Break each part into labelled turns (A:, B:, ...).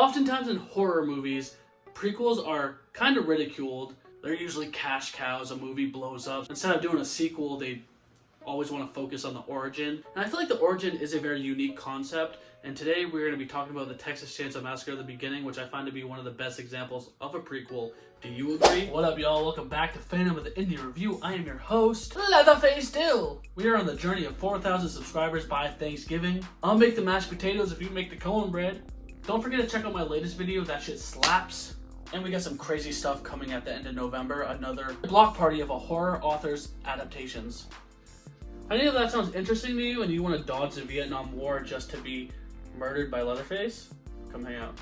A: Oftentimes in horror movies, prequels are kind of ridiculed. They're usually cash cows. A movie blows up. Instead of doing a sequel, they always want to focus on the origin. And I feel like the origin is a very unique concept. And today we're going to be talking about the Texas Chainsaw Massacre: The Beginning, which I find to be one of the best examples of a prequel. Do you agree? What up, y'all? Welcome back to Phantom of the Indie Review. I am your host, Leatherface Dill. We are on the journey of 4,000 subscribers by Thanksgiving. I'll make the mashed potatoes if you make the cornbread. Don't forget to check out my latest video. That shit slaps. And we got some crazy stuff coming at the end of November. Another block party of a horror author's adaptations. If any of that sounds interesting to you and you want to dodge the Vietnam War just to be murdered by Leatherface, come hang out.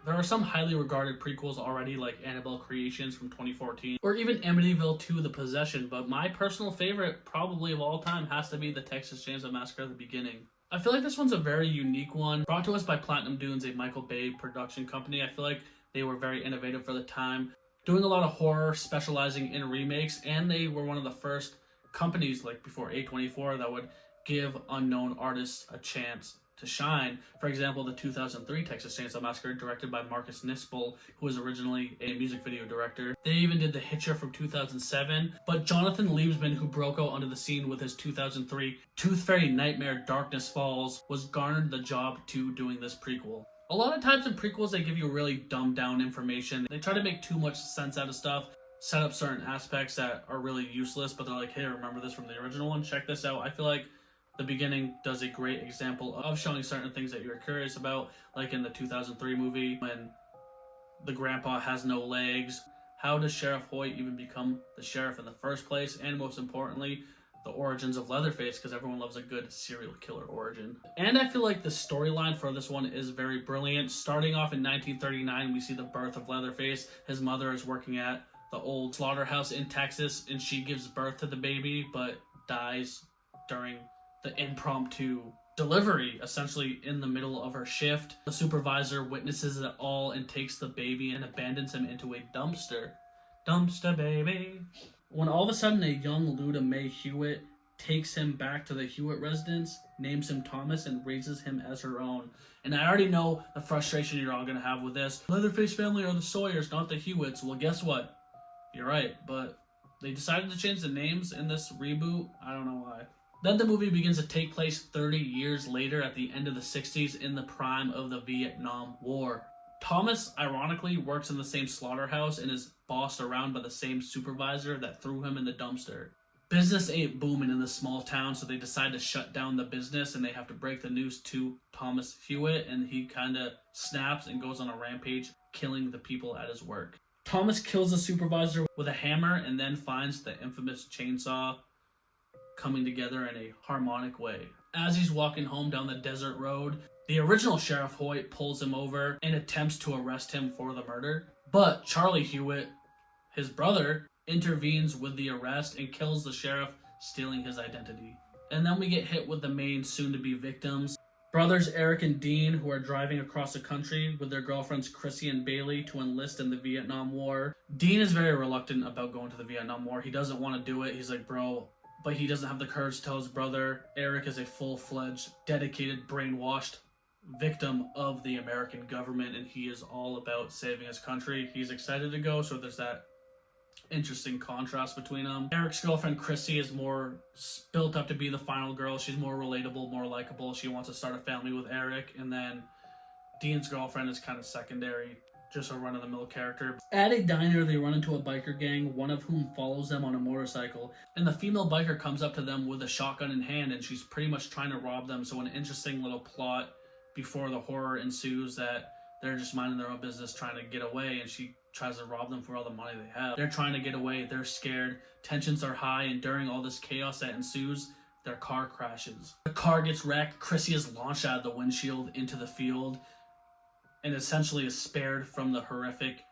A: There are some highly regarded prequels already, like Annabelle Creations from 2014, or even Amityville 2: The Possession, but my personal favorite, probably of all time, has to be the Texas Chainsaw Massacre: The Beginning. I feel like this one's a very unique one, brought to us by Platinum Dunes, a Michael Bay production company. I feel like they were very innovative for the time, doing a lot of horror, specializing in remakes, and they were one of the first companies, like before A24, that would give unknown artists a chance to shine. For example, the 2003 Texas Chainsaw Massacre, directed by Marcus Nispel, who was originally a music video director. They even did The Hitcher from 2007, but Jonathan Liebsman, who broke out onto the scene with his 2003 Tooth Fairy Nightmare Darkness Falls, was garnered the job to doing this prequel. A lot of times in prequels, they give you really dumbed down information. They try to make too much sense out of stuff, set up certain aspects that are really useless, but they're like, hey, remember this from the original one? Check this out. I feel like The Beginning does a great example of showing certain things that you're curious about, like in the 2003 movie when the grandpa has no legs. How does Sheriff Hoyt even become the sheriff in the first place? And most importantly, the origins of Leatherface, because everyone loves a good serial killer origin. And I feel like the storyline for this one is very brilliant. Starting off in 1939, we see the birth of Leatherface. His mother is working at the old slaughterhouse in Texas, and she gives birth to the baby, but dies during the impromptu delivery, essentially in the middle of her shift. The supervisor witnesses it all and takes the baby and abandons him into a dumpster. Dumpster baby. When all of a sudden a young Luda Mae Hewitt takes him back to the Hewitt residence, names him Thomas, and raises him as her own. And I already know the frustration you're all going to have with this. Leatherface family are the Sawyers, not the Hewitts. Well, guess what? You're right, but they decided to change the names in this reboot. I don't know why. Then the movie begins to take place 30 years later at the end of the 60s in the prime of the Vietnam War. Thomas, ironically, works in the same slaughterhouse and is bossed around by the same supervisor that threw him in the dumpster. Business ain't booming in this small town, so they decide to shut down the business, and they have to break the news to Thomas Hewitt, and he kind of snaps and goes on a rampage, killing the people at his work. Thomas kills the supervisor with a hammer and then finds the infamous chainsaw coming together in a harmonic way. As he's walking home down the desert road, the original Sheriff Hoyt pulls him over and attempts to arrest him for the murder. But Charlie Hewitt, his brother, intervenes with the arrest and kills the sheriff, stealing his identity. And then we get hit with the main soon-to-be victims. Brothers Eric and Dean, who are driving across the country with their girlfriends Chrissy and Bailey to enlist in the Vietnam War. Dean is very reluctant about going to the Vietnam War. He doesn't want to do it. He's like, bro, but he doesn't have the courage to tell his brother. Eric is a full-fledged, dedicated, brainwashed victim of the American government, and he is all about saving his country. He's excited to go, so there's that interesting contrast between them. Eric's girlfriend Chrissy is more built up to be the final girl. She's more relatable, more likable. She wants to start a family with Eric, and then Dean's girlfriend is kind of secondary, just a run-of-the-mill character. At a diner, they run into a biker gang, one of whom follows them on a motorcycle, and the female biker comes up to them with a shotgun in hand, and she's pretty much trying to rob them. So an interesting little plot before the horror ensues that they're just minding their own business trying to get away, and she tries to rob them for all the money they have. They're trying to get away, they're scared, tensions are high, and during all this chaos that ensues, their car crashes. The car gets wrecked, Chrissy is launched out of the windshield into the field, and essentially is spared from the horrific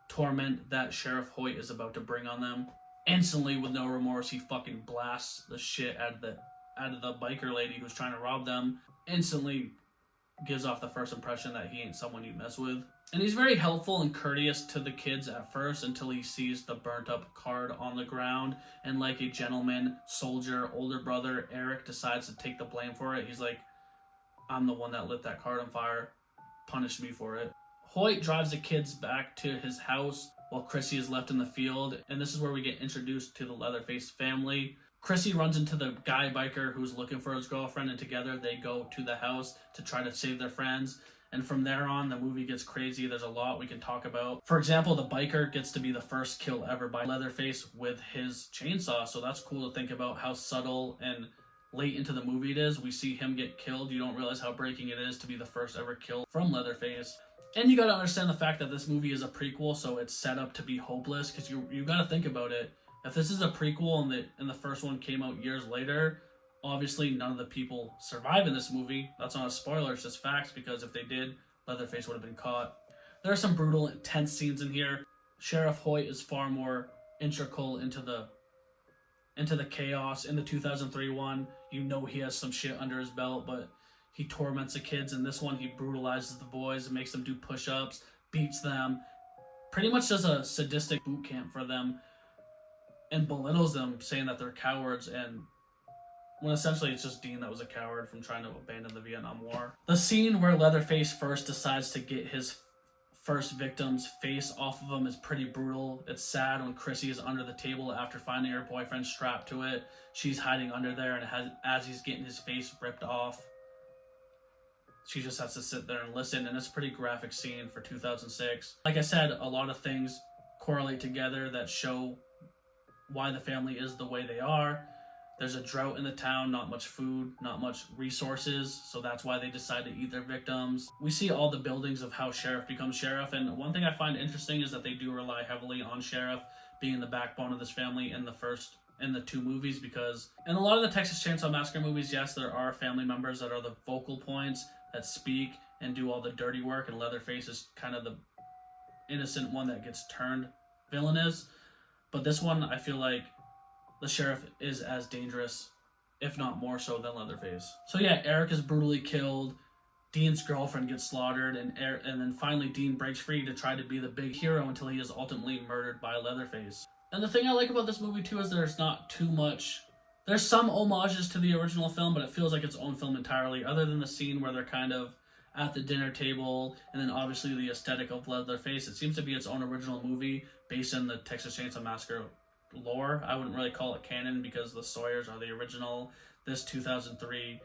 A: torment that Sheriff Hoyt is about to bring on them. Instantly, with no remorse, he fucking blasts the shit out of the biker lady who's trying to rob them. Instantly gives off the first impression that he ain't someone you mess with. And he's very helpful and courteous to the kids at first until he sees the burnt up card on the ground, and like a gentleman, soldier, older brother, Eric decides to take the blame for it. He's like, I'm the one that lit that card on fire. Punish me for it. Hoyt drives the kids back to his house while Chrissy is left in the field, and this is where we get introduced to the Leatherface family. Chrissy runs into the guy biker who's looking for his girlfriend, and together they go to the house to try to save their friends. And from there on, the movie gets crazy. There's a lot we can talk about. For example, the biker gets to be the first kill ever by Leatherface with his chainsaw, so that's cool to think about how subtle and late into the movie it is. We see him get killed. You don't realize how breaking it is to be the first ever kill from Leatherface. And you got to understand the fact that this movie is a prequel, so it's set up to be hopeless, because you got to think about it. If this is a prequel and the first one came out years later, obviously none of the people survive in this movie. That's not a spoiler, it's just facts, because if they did, Leatherface would have been caught. There are some brutal, intense scenes in here. Sheriff Hoyt is far more integral into the chaos. In the 2003 one, you know he has some shit under his belt, but he torments the kids. In this one, he brutalizes the boys and makes them do push-ups, beats them, pretty much does a sadistic boot camp for them, and belittles them, saying that they're cowards, and when essentially it's just Dean that was a coward from trying to abandon the Vietnam War. The scene where Leatherface first decides to get his first victim's face off of him is pretty brutal. It's sad when Chrissy is under the table after finding her boyfriend strapped to it. She's hiding under there, and as he's getting his face ripped off, she just has to sit there and listen, and it's a pretty graphic scene for 2006. Like I said, a lot of things correlate together that show why the family is the way they are. There's a drought in the town, not much food, not much resources, so that's why they decide to eat their victims. We see all the buildings of how Sheriff becomes Sheriff, and one thing I find interesting is that they do rely heavily on Sheriff being the backbone of this family in the two movies, because in a lot of the Texas Chainsaw Massacre movies, yes, there are family members that are the vocal points that speak and do all the dirty work, and Leatherface is kind of the innocent one that gets turned villainous. But this one, I feel like the sheriff is as dangerous, if not more so, than Leatherface. So yeah, Eric is brutally killed, Dean's girlfriend gets slaughtered, and then finally Dean breaks free to try to be the big hero until he is ultimately murdered by Leatherface. And the thing I like about this movie too is there's not too much. There's some homages to the original film, but it feels like its own film entirely, other than the scene where they're kind of at the dinner table, and then obviously the aesthetic of Leatherface. It seems to be its own original movie based in the Texas Chainsaw Massacre lore. I wouldn't really call it canon because the Sawyers are the original. This 2003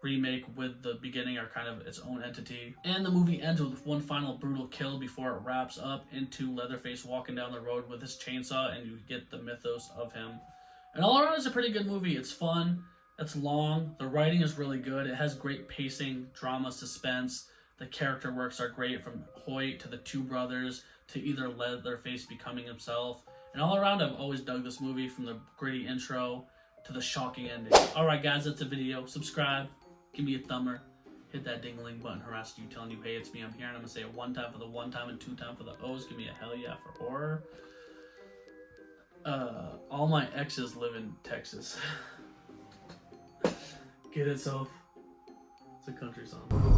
A: remake with the beginning are kind of its own entity. And the movie ends with one final brutal kill before it wraps up into Leatherface walking down the road with his chainsaw, and you get the mythos of him. And all around, it's a pretty good movie. It's fun. It's long. The writing is really good. It has great pacing, drama, suspense. The character works are great, from Hoyt to the two brothers to either Leatherface becoming himself. And all around, I've always dug this movie, from the gritty intro to the shocking ending. Alright guys, that's the video. Subscribe. Give me a thumber. Hit that ding-a-ling button harassing you, telling you, hey, it's me, I'm here. And I'm going to say it one time for the one time and two time for the O's. Give me a hell yeah for horror. All my exes live in Texas. Get it, Soph? It's a country song.